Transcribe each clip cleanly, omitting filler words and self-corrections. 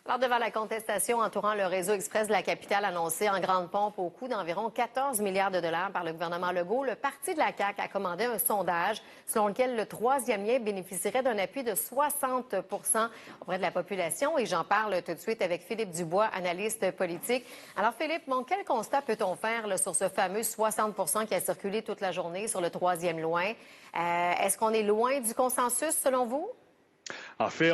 Alors, devant la contestation entourant le réseau express de la capitale annoncé en grande pompe au coût d'environ 14 milliards de dollars par le gouvernement Legault, le parti de la CAQ a commandé un sondage selon lequel le troisième lien bénéficierait d'un appui de 60 auprès de la population. Et j'en parle tout de suite avec Philippe Dubois, analyste politique. Alors, Philippe, quel constat peut-on faire là, sur ce fameux 60 qui a circulé toute la journée sur le troisième lien? Est-ce qu'on est loin du consensus, selon vous? En fait,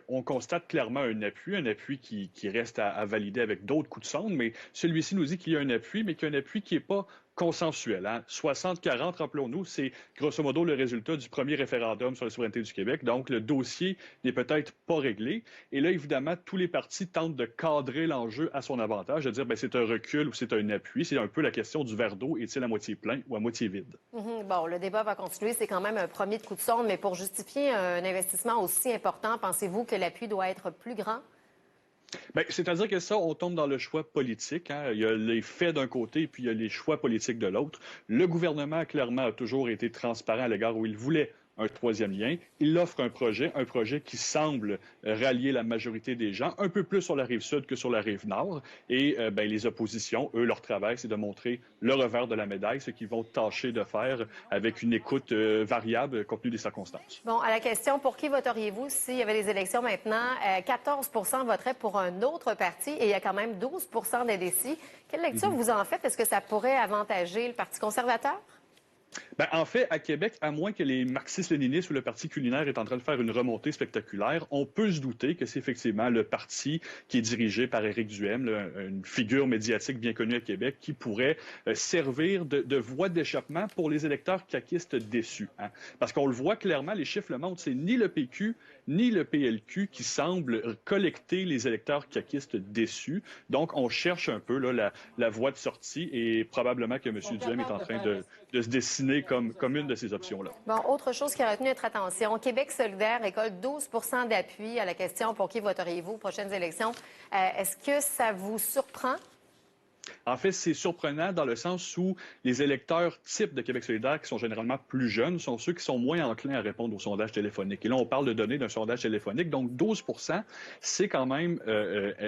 on constate clairement un appui qui reste à valider avec d'autres coups de sonde, mais celui-ci nous dit qu'il y a un appui, mais qu'il y a un appui qui n'est pas consensuel. 60-40, rappelons-nous, c'est grosso modo le résultat du premier référendum sur la souveraineté du Québec. Donc, le dossier n'est peut-être pas réglé. Et là, évidemment, tous les partis tentent de cadrer l'enjeu à son avantage, de dire c'est un recul ou c'est un appui. C'est un peu la question du verre d'eau, est-il à moitié plein ou à moitié vide? Bon, le débat va continuer. C'est quand même un premier coup de sonde, mais pour justifier un investissement aussi important, pensez-vous que l'appui doit être plus grand? Bien, c'est-à-dire que ça, on tombe dans le choix politique. Il y a les faits d'un côté et puis il y a les choix politiques de l'autre. Le gouvernement, clairement, a toujours été transparent à l'égard où il voulait un troisième lien. Il offre un projet qui semble rallier la majorité des gens, un peu plus sur la rive sud que sur la rive nord. Et les oppositions, eux, leur travail, c'est de montrer le revers de la médaille, ce qu'ils vont tâcher de faire avec une écoute variable compte tenu des circonstances. Bon, à la question, pour qui voteriez-vous s'il y avait des élections maintenant? 14 voteraient pour un autre parti et il y a quand même 12 d'indécis. Quelle lecture vous en faites? Est-ce que ça pourrait avantager le Parti conservateur? En fait, à Québec, à moins que les marxistes-léninistes ou le Parti culinaire est en train de faire une remontée spectaculaire, on peut se douter que c'est effectivement le parti qui est dirigé par Éric Duhaime, une figure médiatique bien connue à Québec, qui pourrait servir de voie d'échappement pour les électeurs caquistes déçus. Parce qu'on le voit clairement, les chiffres le montrent, c'est ni le PQ ni le PLQ qui semblent collecter les électeurs caquistes déçus. Donc, on cherche un peu là, la voie de sortie et probablement que M. Duhaime est en train de se dessiner comme une de ces options-là. Bon, autre chose qui a retenu notre attention, Québec solidaire récolte 12 d'appui à la question pour qui voteriez-vous aux prochaines élections. Est-ce que ça vous surprend? En fait, c'est surprenant dans le sens où les électeurs types de Québec solidaire, qui sont généralement plus jeunes, sont ceux qui sont moins enclins à répondre aux sondages téléphoniques. Et là, on parle de données d'un sondage téléphonique. Donc, 12 c'est quand même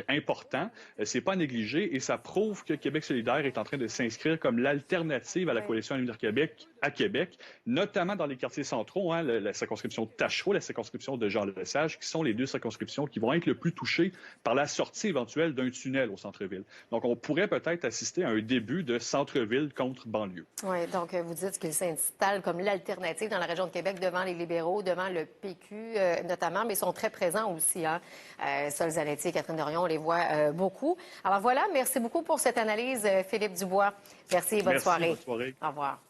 important. C'est pas négligé et ça prouve que Québec solidaire est en train de s'inscrire comme l'alternative à la coalition Avenir Québec à Québec, notamment dans les quartiers centraux, la circonscription de Tachereau, la circonscription de Jean-Lesage, qui sont les deux circonscriptions qui vont être le plus touchées par la sortie éventuelle d'un tunnel au centre-ville. Donc, on pourrait peut-être assister à un début de centre-ville contre banlieue. Oui, donc vous dites qu'il s'installe comme l'alternative dans la région de Québec devant les libéraux, devant le PQ notamment, mais ils sont très présents aussi. Sol Zanetti et Catherine Dorion, on les voit beaucoup. Alors voilà, merci beaucoup pour cette analyse, Philippe Dubois. Merci et bonne soirée. Bonne soirée. Au revoir.